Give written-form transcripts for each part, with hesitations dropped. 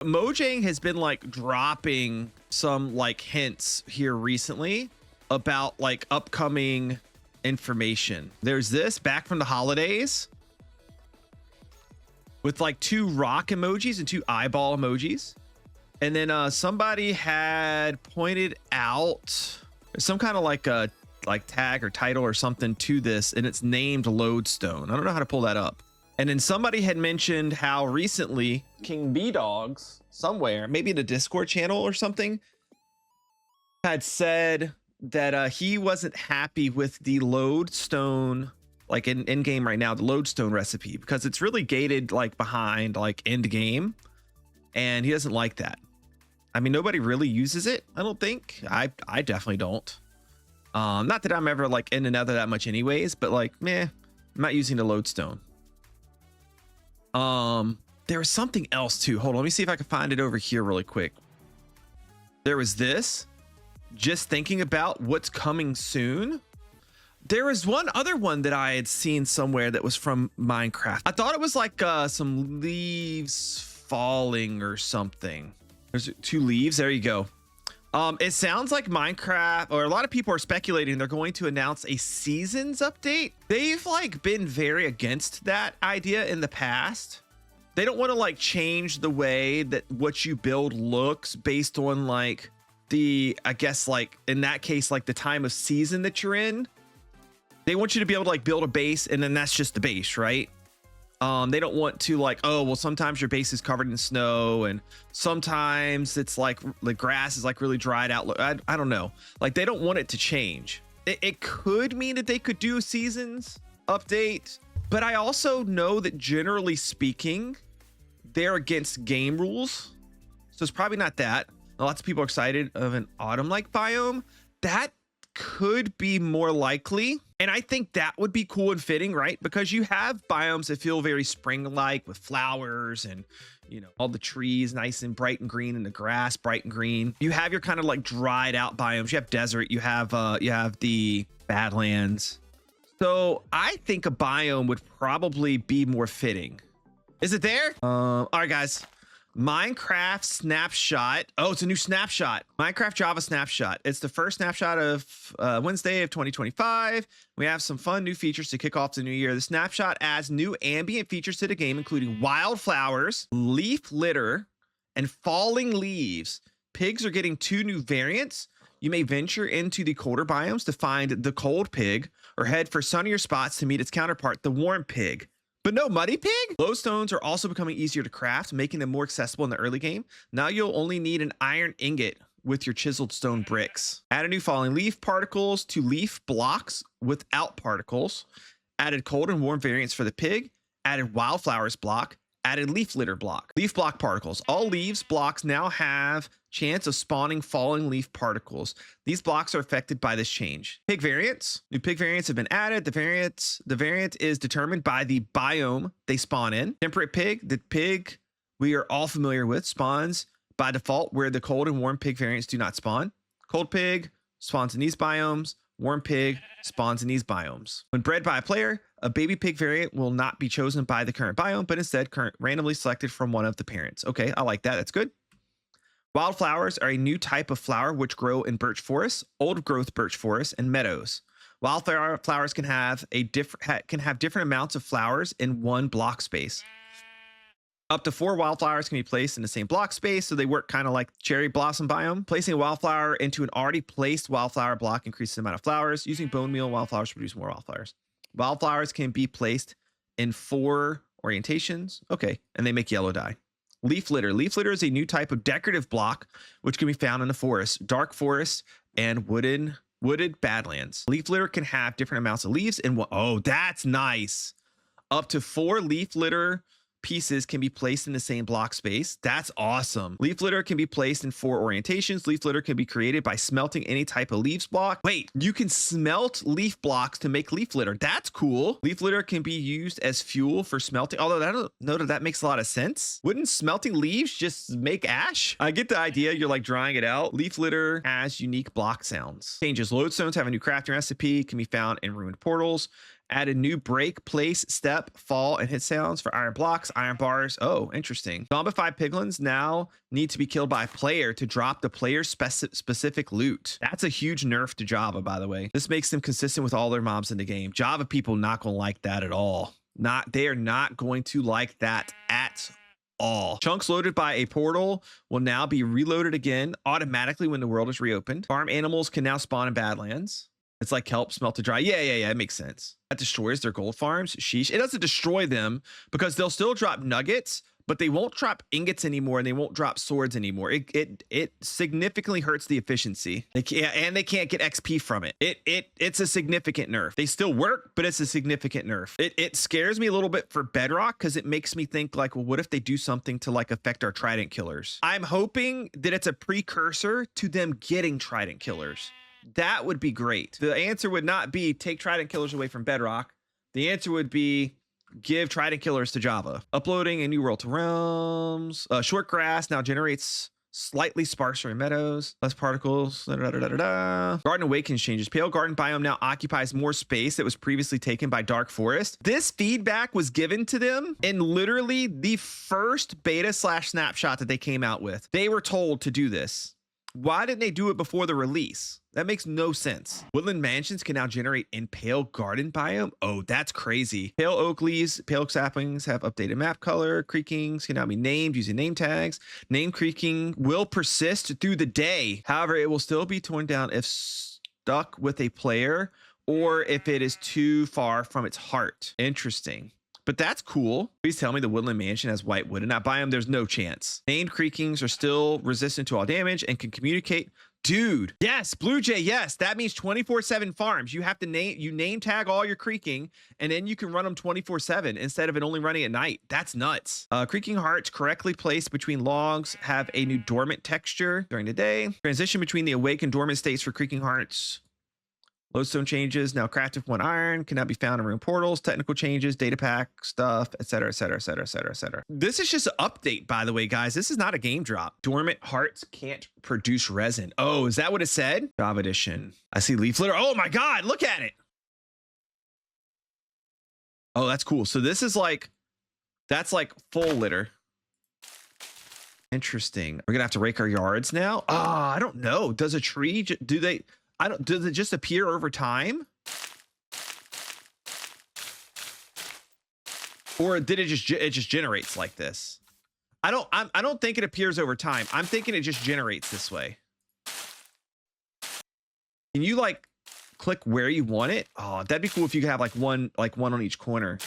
Mojang has been like dropping some like hints here recently about like upcoming information. There's this back from the holidays with like 2 rock emojis and 2 eyeball emojis. And then somebody had pointed out some kind of like a tag or title or something to this, and it's named Lodestone. I don't know how to pull that up. And then somebody had mentioned how recently King B Dogs somewhere, maybe in a Discord channel or something, had said that he wasn't happy with the Lodestone, like in game right now, the Lodestone recipe, because it's really gated like behind like end game, and he doesn't like that. I mean, nobody really uses it, I don't think. I definitely don't. Not that I'm ever like in and out of that much anyways, but like, meh, I'm not using the Lodestone. There was something else too. Hold on, let me see if I can find it over here really quick. There was this, just thinking about what's coming soon. There was one other one that I had seen somewhere that was from Minecraft. I thought it was like some leaves falling or something. There's 2 leaves. There you go. It sounds like Minecraft, or a lot of people are speculating they're going to announce a seasons update. They've like been very against that idea in the past. They don't want to like change the way that what you build looks based on like the, I guess like in that case, like the time of season that you're in. They want you to be able to like build a base and then that's just the base, right? They don't want to like, oh, well, sometimes your base is covered in snow and sometimes it's like the grass is like really dried out. I don't know. Like they don't want it to change. It could mean that they could do a seasons update, but I also know that generally speaking, they're against game rules. So it's probably not that. Lots of people are excited of an autumn-like biome. That could be more likely. And I think that would be cool and fitting, right? Because you have biomes that feel very spring-like with flowers and, you know, all the trees nice and bright and green and the grass bright and green. You have your kind of like dried out biomes. You have desert, you have the Badlands. So I think a biome would probably be more fitting. Is it there? All right, guys. Minecraft Snapshot. Oh, it's a new snapshot. Minecraft Java Snapshot. It's the first snapshot of Wednesday of 2025. We have some fun new features to kick off the new year. The snapshot adds new ambient features to the game, including wildflowers, leaf litter, and falling leaves. Pigs are getting 2 new variants. You may venture into the colder biomes to find the cold pig or head for sunnier spots to meet its counterpart, the warm pig. But no muddy pig? Glowstones are also becoming easier to craft, making them more accessible in the early game. Now you'll only need an iron ingot with your chiseled stone bricks. Added new falling leaf particles to leaf blocks without particles. Added cold and warm variants for the pig. Added wildflowers block. Added leaf litter block. Leaf block particles. All leaves blocks now have chance of spawning falling leaf particles. These blocks are affected by this change. Pig variants. New pig variants have been added. The variant is determined by the biome they spawn in. Temperate pig. The pig we are all familiar with spawns by default where the cold and warm pig variants do not spawn. Cold pig spawns in these biomes. Warm pig spawns in these biomes. When bred by a player, a baby pig variant will not be chosen by the current biome, but instead randomly selected from one of the parents. Okay, I like that. That's good. Wildflowers are a new type of flower which grow in birch forests, old growth birch forests, and meadows. Wildflowers can have different amounts of flowers in one block space. Up to 4 wildflowers can be placed in the same block space, so they work kind of like cherry blossom biome. Placing a wildflower into an already placed wildflower block increases the amount of flowers. Using bone meal wildflowers produce more wildflowers. Wildflowers can be placed in 4 orientations. Okay, and they make yellow dye. Leaf litter. Leaf litter is a new type of decorative block which can be found in the forest, dark forest, and wooded badlands. Leaf litter can have different amounts of leaves and oh, that's nice. Up to 4 leaf litter pieces can be placed in the same block space. That's awesome. Leaf litter can be placed in 4 orientations. Leaf litter can be created by smelting any type of leaves block. Wait, you can smelt leaf blocks to make leaf litter. That's cool. Leaf litter can be used as fuel for smelting, although I don't know that makes a lot of sense. Wouldn't smelting leaves just make ash? I get the idea. You're like drying it out. Leaf litter has unique block sounds. Changes. Lodestones have a new crafting recipe, can be found in ruined portals. Added new break, place, step, fall, and hit sounds for iron blocks, iron bars. Oh, interesting. Zombified piglins now need to be killed by a player to drop the player's specific loot. That's a huge nerf to Java, by the way. This makes them consistent with all their mobs in the game. Java people not gonna like that at all. They are not going to like that at all. Chunks loaded by a portal will now be reloaded again automatically when the world is reopened. Farm animals can now spawn in Badlands. It's like kelp smelted dry. Yeah, it makes sense. That destroys their gold farms. Sheesh. It doesn't destroy them because they'll still drop nuggets, but they won't drop ingots anymore and they won't drop swords anymore. It significantly hurts the efficiency. They can't get XP from it. It's a significant nerf. They still work, but it's a significant nerf. It scares me a little bit for Bedrock because it makes me think like, well, what if they do something to like affect our trident killers? I'm hoping that it's a precursor to them getting trident killers. That would be great. The answer would not be take trident killers away from Bedrock. The answer would be give trident killers to Java. Uploading a new world to realms. Short grass now generates slightly sparser meadows, less particles. Garden Awakens changes. Pale garden biome now occupies more space that was previously taken by dark forest. This feedback was given to them in literally the first beta / snapshot that they came out with. They were told to do this. Why didn't they do it before the release? That makes no sense. Woodland mansions can now generate in pale garden biome. Oh, that's crazy. Pale oak leaves, pale oak saplings have updated map color. Creakings can now be named using name tags. Name creaking will persist through the day. However, it will still be torn down if stuck with a player or if it is too far from its heart. Interesting. But that's cool. Please tell me the woodland mansion has white wood in that biome. There's no chance. Named creakings are still resistant to all damage and can communicate. Dude, yes, Blue Jay, yes. That means 24/7 farms. You have to name tag all your creaking, and then you can run them 24/7 instead of it only running at night. That's nuts. Creaking hearts correctly placed between logs have a new dormant texture during the day. Transition between the awake and dormant states for creaking hearts. Lodestone changes now crafted with 1 iron can now be found in room portals. Technical changes, data pack stuff, etc. This is just an update, by the way, guys. This is not a game drop. Dormant hearts can't produce resin. Oh, is that what it said? Java edition. I see leaf litter. Oh my god, look at it. Oh, that's cool. So this is like, that's like full litter. Interesting. We're gonna have to rake our yards now. I don't know. Does a tree does it just appear over time? Or did it just generates like this? I don't think it appears over time. I'm thinking it just generates this way. Can you like click where you want it? Oh, that'd be cool if you could have like one on each corner.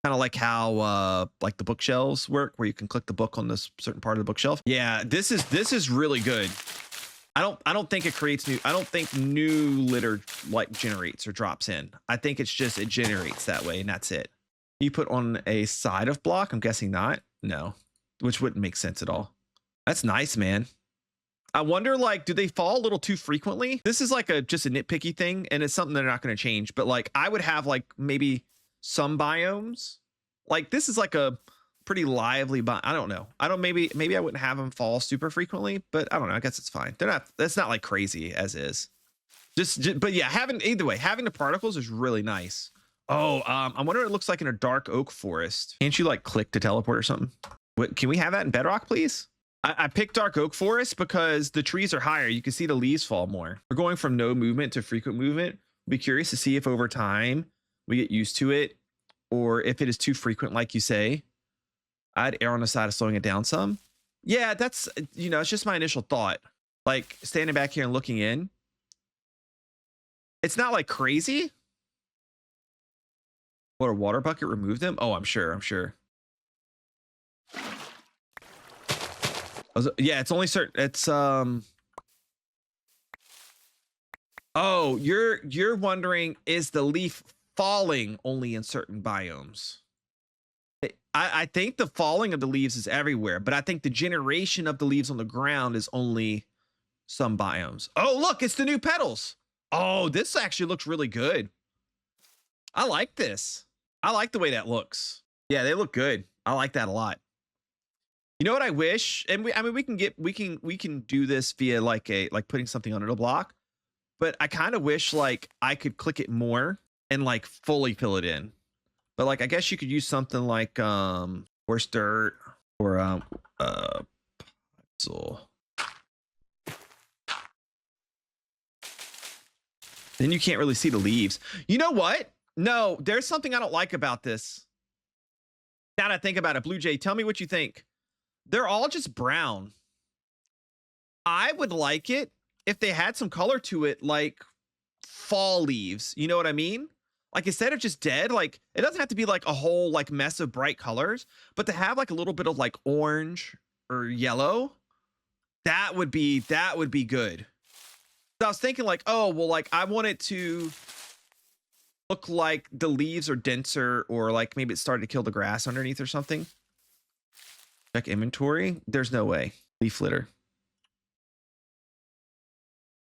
Kind of like how like the bookshelves work, where you can click the book on this certain part of the bookshelf. Yeah, this is really good. I don't think it creates new. I don't think new litter like generates or drops in. I think it's just it generates that way and that's it. You put on a side of block. I'm guessing not. No, which wouldn't make sense at all. That's nice, man. I wonder, like, do they fall a little too frequently? This is like just a nitpicky thing, and it's something they're not going to change. But like, I would have like maybe some biomes. Like this is like a pretty lively, but I don't know. Maybe I wouldn't have them fall super frequently, but I don't know. I guess it's fine. That's not like crazy as is. But yeah, having the particles is really nice. Oh, I wonder what it looks like in a dark oak forest. Can't you like click to teleport or something? What, can we have that in Bedrock, please? I picked dark oak forest because the trees are higher. You can see the leaves fall more. We're going from no movement to frequent movement. Be curious to see if over time we get used to it, or if it is too frequent, like you say. I'd err on the side of slowing it down some. Yeah, that's, it's just my initial thought. Like standing back here and looking in. It's not like crazy. What, a water bucket remove them? Oh, I'm sure. Yeah, it's only certain, it's, oh, you're wondering, is the leaf falling only in certain biomes? I think the falling of the leaves is everywhere, but I think the generation of the leaves on the ground is only some biomes. Oh, look, it's the new petals. Oh, this actually looks really good. I like this. I like the way that looks. Yeah, they look good. I like that a lot. You know what I wish? And we can do this via like putting something under the block, but I kind of wish like I could click it more and like fully fill it in. But like, I guess you could use something like horse dirt or so. Then you can't really see the leaves. You know what? No, there's something I don't like about this. Now that I think about it, Blue Jay, tell me what you think. They're all just brown. I would like it if they had some color to it, like fall leaves. You know what I mean? Like instead of just dead, like it doesn't have to be like a whole like mess of bright colors, but to have like a little bit of like orange or yellow, that would be good. So I was thinking like, oh, well, like I want it to look like the leaves are denser, or like maybe it started to kill the grass underneath or something. Check inventory. There's no way. Leaf litter.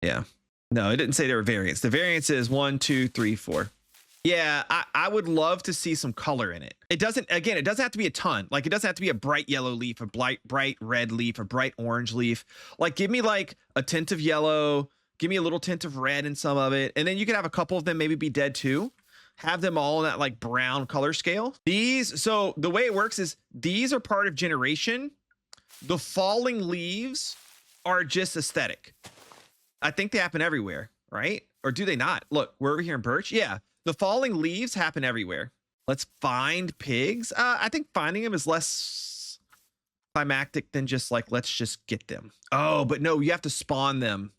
Yeah. No, it didn't say there were variants. The variance is 1, 2, 3, 4. Yeah, I would love to see some color in it. It doesn't have to be a ton. Like it doesn't have to be a bright yellow leaf, a bright red leaf, a bright orange leaf. Like give me like a tint of yellow, give me a little tint of red in some of it. And then you could have a couple of them maybe be dead too. Have them all in that like brown color scale. So the way it works is these are part of generation. The falling leaves are just aesthetic. I think they happen everywhere, right? Or do they not? Look, we're over here in Birch. Yeah, the falling leaves happen everywhere. Let's find pigs. I think finding them is less climactic than just like, let's just get them. Oh, but no, you have to spawn them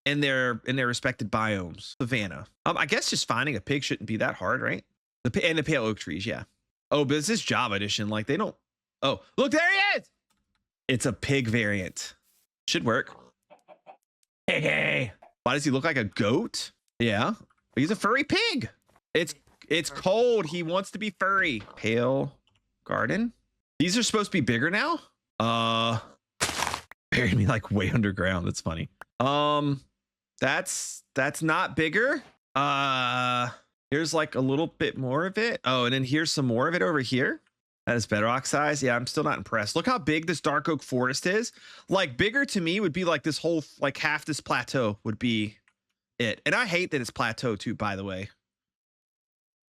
in their respected biomes. Savannah. I guess just finding a pig shouldn't be that hard, right? And the pale oak trees, yeah. Oh, but this is Java edition. Like they don't. Oh, look, there he is. It's a pig variant. Should work. Hey. Why does he look like a goat? Yeah, he's a furry pig. It's cold. He wants to be furry. Pale garden. These are supposed to be bigger now. Buried me like way underground. That's funny. That's not bigger. Here's like a little bit more of it. Oh, and then here's some more of it over here. That is bedrock size. Yeah, I'm still not impressed. Look how big this dark oak forest is. Like bigger to me would be like this whole, like half this plateau would be it. And I hate that it's plateau too, by the way.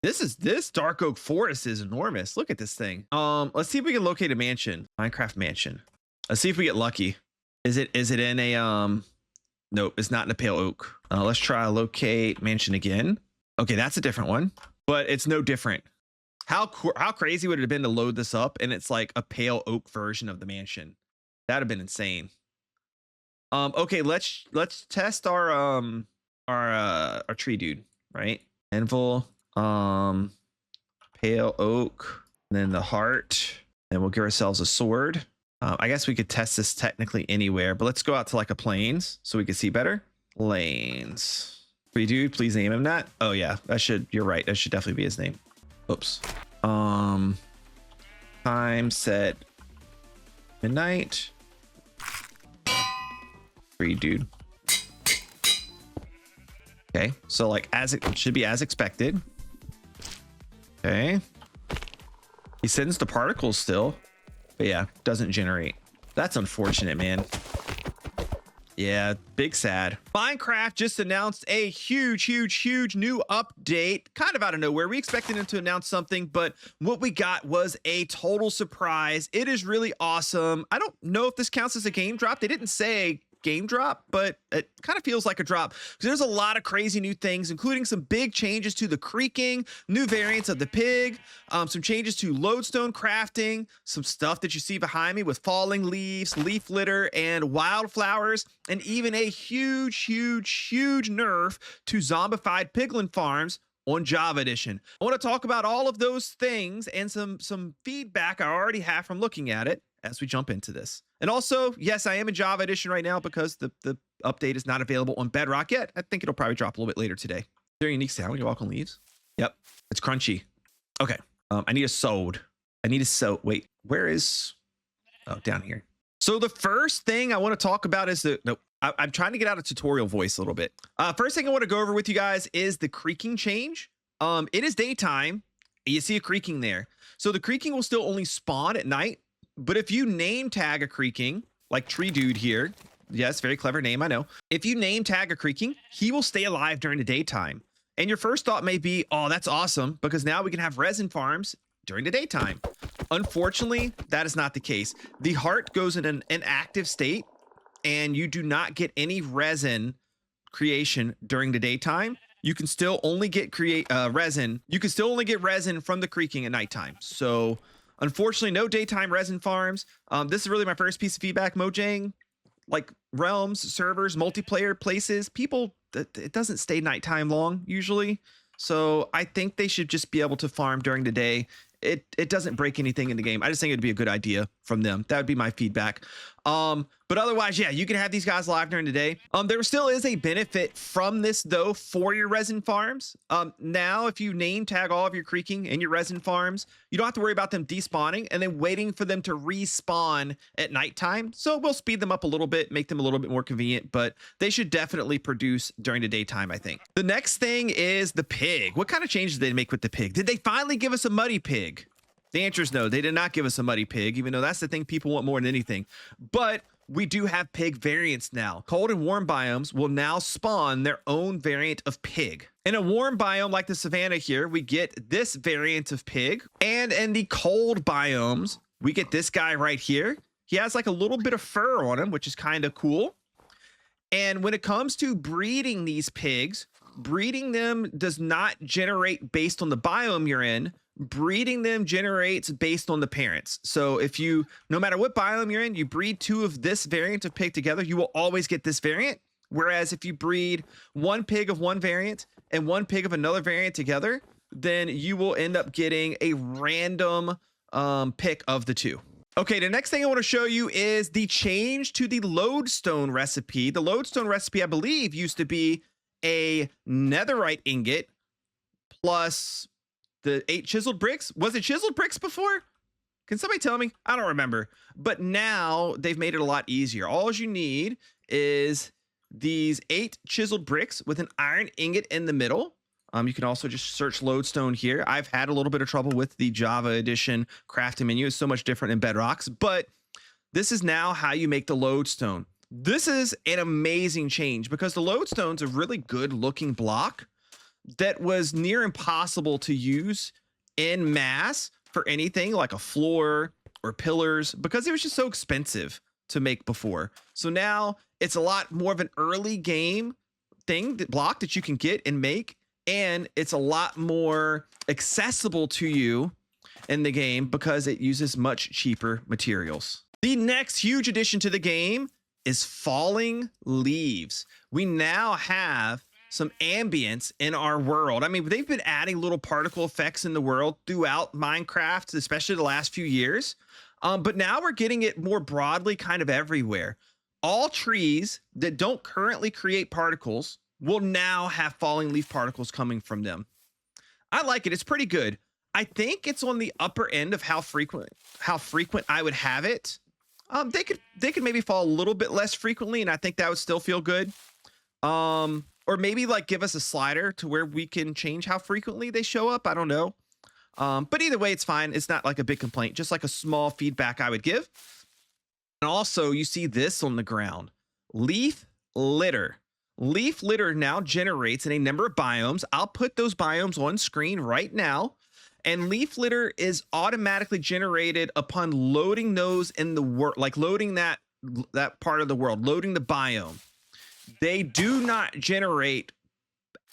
This dark oak forest is enormous. Look at this thing. Let's see if we can locate a mansion. Minecraft mansion. Let's see if we get lucky. Is it in a nope, it's not in a pale oak. Let's try locate mansion again. Okay, that's a different one, but it's no different. How crazy would it have been to load this up and it's like a pale oak version of the mansion? That'd have been insane. Okay, let's test our tree dude, right? Anvil, pale oak, and then the heart, and we'll give ourselves a sword. I guess we could test this technically anywhere, but let's go out to like a plains so we can see better. Plains. Tree dude, please name him that. Oh yeah, you're right. That should definitely be his name. Oops. Time set midnight. Tree dude. Okay, so like it should be as expected. Okay. He sends the particles still, but yeah, doesn't generate. That's unfortunate, man. Yeah, big sad. Minecraft just announced a huge new update, kind of out of nowhere. We expected them to announce something, but what we got was a total surprise. It is really awesome. I don't know if this counts as a game drop. They didn't say game drop, but it kind of feels like a drop because there's a lot of crazy new things, including some big changes to the creaking, new variants of the pig, some changes to lodestone crafting, some stuff that you see behind me with falling leaves, leaf litter, and wildflowers, and even a huge nerf to zombified piglin farms on Java Edition. I want to talk about all of those things and some feedback I already have from looking at it as we jump into this. And also, yes, I am in Java Edition right now because the update is not available on Bedrock yet. I think it'll probably drop a little bit later today. Is there a unique sound when you walk on leaves? Yep, it's crunchy. Okay, I need a sewed. Wait, where is? Oh, down here. So the first thing I want to talk about is I'm trying to get out of tutorial voice a little bit. First thing I want to go over with you guys is the creaking change. It is daytime. You see a creaking there. So the creaking will still only spawn at night. But if you name tag a creaking, like Tree Dude here, yes, very clever name, I know. If you name tag a creaking, he will stay alive during the daytime. And your first thought may be, oh, that's awesome, because now we can have resin farms during the daytime. Unfortunately, that is not the case. The heart goes in an inactive state, and you do not get any resin creation during the daytime. You can still only get resin. You can still only get resin from the creaking at nighttime. So unfortunately, no daytime resin farms. This is really my first piece of feedback. Mojang, like realms, servers, multiplayer places, people, it doesn't stay nighttime long usually. So I think they should just be able to farm during the day. It doesn't break anything in the game. I just think it'd be a good idea from them. That would be my feedback. But otherwise, yeah, you can have these guys live during the day. There still is a benefit from this though for your resin farms. Now, if you name tag all of your creaking and your resin farms, you don't have to worry about them despawning and then waiting for them to respawn at nighttime. So we'll speed them up a little bit, make them a little bit more convenient, but they should definitely produce during the daytime, I think. The next thing is the pig. What kind of changes did they make with the pig? Did they finally give us a muddy pig? The answer is no, they did not give us a muddy pig, even though that's the thing people want more than anything. But we do have pig variants now. Cold and warm biomes will now spawn their own variant of pig. In a warm biome like the savanna here, we get this variant of pig. And in the cold biomes, we get this guy right here. He has like a little bit of fur on him, which is kind of cool. And when it comes to breeding these pigs, breeding them does not generate based on the biome you're in. Breeding them generates based on the parents. So if you, no matter what biome you're in, you breed two of this variant of pig together, you will always get this variant. Whereas if you breed one pig of one variant and one pig of another variant together, then you will end up getting a random pick of the two. Okay, the next thing I want to show you is the change to the lodestone recipe. The lodestone recipe, I believe, used to be a netherite ingot plus the 8 chiseled bricks. Was it chiseled bricks before? Can somebody tell me? I don't remember. But now they've made it a lot easier. All you need is these 8 chiseled bricks with an iron ingot in the middle. You can also just search lodestone here. I've had a little bit of trouble with the Java edition crafting menu. It's so much different in Bedrocks, but this is now how you make the lodestone. This is an amazing change because the lodestone's a really good looking block that was near impossible to use in mass for anything like a floor or pillars because it was just so expensive to make before. So now it's a lot more of an early game thing, that block that you can get and make, and it's a lot more accessible to you in the game because it uses much cheaper materials. The next huge addition to the game is falling leaves. We now have some ambience in our world. I mean, they've been adding little particle effects in the world throughout Minecraft, especially the last few years. But now we're getting it more broadly kind of everywhere. All trees that don't currently create particles will now have falling leaf particles coming from them. I like it. It's pretty good. I think it's on the upper end of how frequent I would have it. They could maybe fall a little bit less frequently, and I think that would still feel good. Or maybe like give us a slider to where we can change how frequently they show up. I don't know. But either way, it's fine. It's not like a big complaint, just like a small feedback I would give. And also you see this on the ground, leaf litter. Leaf litter now generates in a number of biomes. I'll put those biomes on screen right now. And leaf litter is automatically generated upon loading those in the world, like loading that part of the world, loading the biome. They do not generate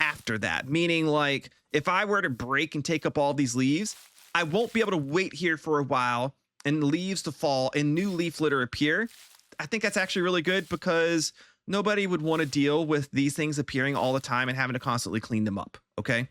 after that, meaning like if I were to break and take up all these leaves, I won't be able to wait here for a while and leaves to fall and new leaf litter appear. I think that's actually really good because nobody would want to deal with these things appearing all the time and having to constantly clean them up. Okay.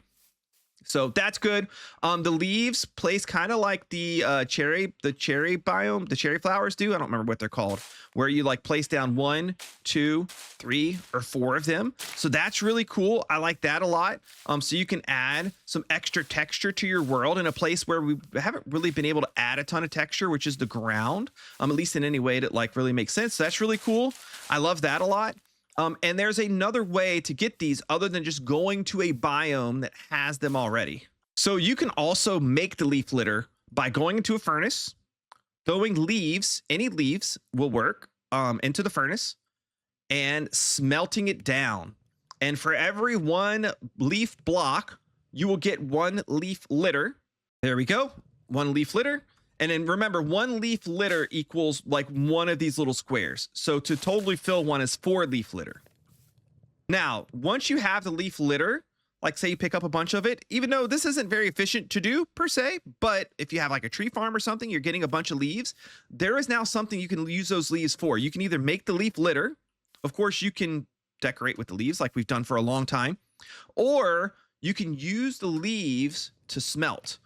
So that's good. The leaves place kind of like the cherry biome, the cherry flowers do. I don't remember what they're called, where you like place down 1, 2, 3, or 4 of them. So that's really cool. I like that a lot. So you can add some extra texture to your world in a place where we haven't really been able to add a ton of texture, which is the ground, at least in any way that like really makes sense. So that's really cool. I love that a lot. And there's another way to get these other than just going to a biome that has them already. So you can also make the leaf litter by going into a furnace, throwing leaves, any leaves will work, into the furnace and smelting it down. And for every 1 leaf block, you will get 1 leaf litter. There we go. 1 leaf litter. And then remember, 1 leaf litter equals like 1 of these little squares. So to totally fill 1 is 4 leaf litter. Now, once you have the leaf litter, like say you pick up a bunch of it, even though this isn't very efficient to do per se, but if you have like a tree farm or something, you're getting a bunch of leaves, there is now something you can use those leaves for. You can either make the leaf litter. Of course, you can decorate with the leaves like we've done for a long time, or you can use the leaves to smelt.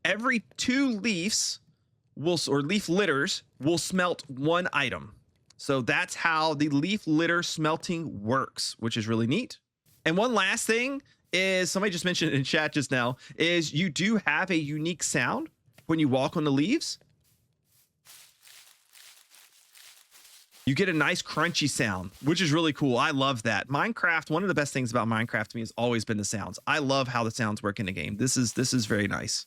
Every 2 leaves or leaf litters will smelt 1 item. So that's how the leaf litter smelting works, which is really neat. And one last thing is, somebody just mentioned it in chat just now, is you do have a unique sound when you walk on the leaves. You get a nice crunchy sound, which is really cool. I love that. Minecraft, one of the best things about Minecraft to me has always been the sounds. I love how the sounds work in the game. This is very nice.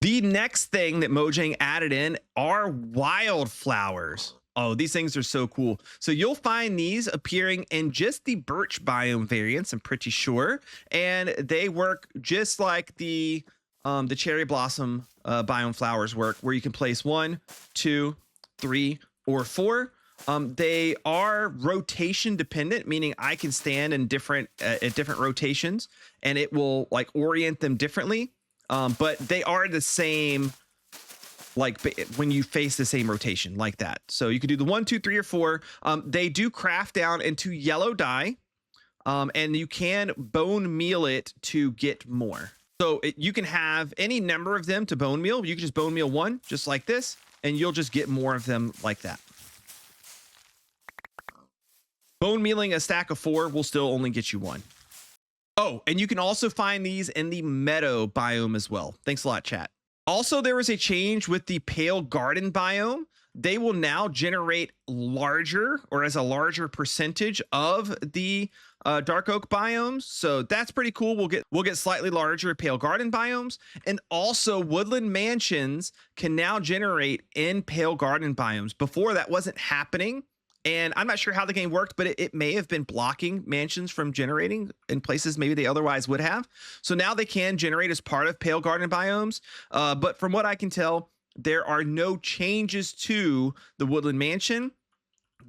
The next thing that Mojang added in are wildflowers. Oh, these things are so cool. So you'll find these appearing in just the birch biome variants, I'm pretty sure. And they work just like the cherry blossom biome flowers work, where you can place 1, 2, 3, or 4. They are rotation dependent, meaning I can stand in different rotations and it will like orient them differently. But they are the same, like when you face the same rotation like that. So you could do the 1, 2, 3, or 4. They do craft down into yellow dye, and you can bone meal it to get more. So you can have any number of them to bone meal. You can just bone meal 1 just like this, and you'll just get more of them like that. Bone mealing a stack of 4 will still only get you 1. Oh, and you can also find these in the meadow biome as well. Thanks a lot, chat. Also, there was a change with the pale garden biome. They will now generate larger, or as a larger percentage of the dark oak biomes. So that's pretty cool. We'll get slightly larger pale garden biomes, and also woodland mansions can now generate in pale garden biomes. Before, that wasn't happening. And I'm not sure how the game worked, but it may have been blocking mansions from generating in places maybe they otherwise would have. So now they can generate as part of pale garden biomes. But from what I can tell, there are no changes to the woodland mansion.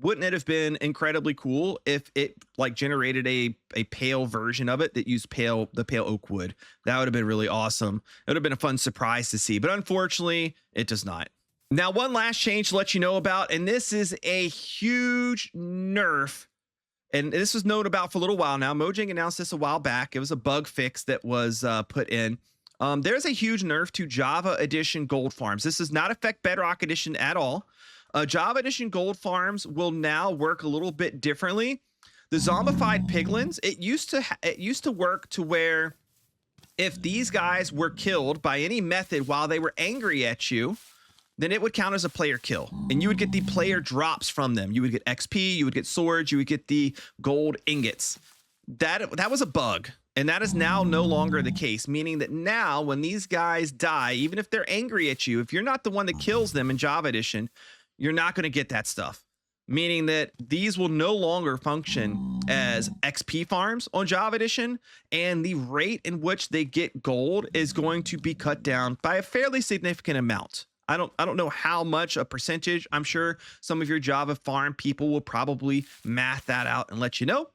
Wouldn't it have been incredibly cool if it like generated a pale version of it that used the pale oak wood? That would have been really awesome. It would have been a fun surprise to see, but unfortunately it does not. Now, one last change to let you know about, and this is a huge nerf, and this was known about for a little while now. Mojang announced this a while back. It was a bug fix that was put in. There's a huge nerf to Java Edition gold farms. This does not affect Bedrock Edition at all. Java Edition gold farms will now work a little bit differently. The zombified piglins, it used to work to where if these guys were killed by any method while they were angry at you, then it would count as a player kill, and you would get the player drops from them. You would get XP, you would get swords, you would get the gold ingots. That was a bug, and that is now no longer the case, meaning that now when these guys die, even if they're angry at you, if you're not the one that kills them in Java Edition, you're not going to get that stuff, meaning that these will no longer function as XP farms on Java Edition, and the rate in which they get gold is going to be cut down by a fairly significant amount. I don't know how much a percentage. I'm sure some of your Java farm people will probably math that out and let you know.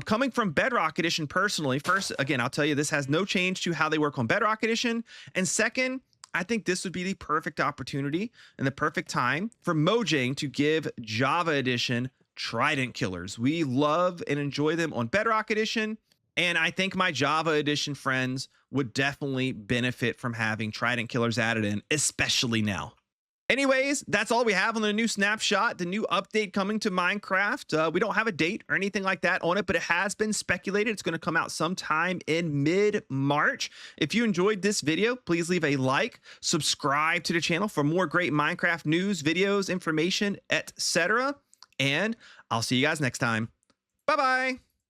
Coming from Bedrock Edition personally, first, again, I'll tell you this has no change to how they work on Bedrock Edition. And second, I think this would be the perfect opportunity and the perfect time for Mojang to give Java Edition Trident killers. We love and enjoy them on Bedrock Edition, and I think my Java Edition friends would definitely benefit from having Trident killers added in, especially now. Anyways, that's all we have on the new Snapshot, the new update coming to Minecraft. We don't have a date or anything like that on it, but it has been speculated it's going to come out sometime in mid-March. If you enjoyed this video, please leave a like, subscribe to the channel for more great Minecraft news, videos, information, etc. And I'll see you guys next time. Bye-bye.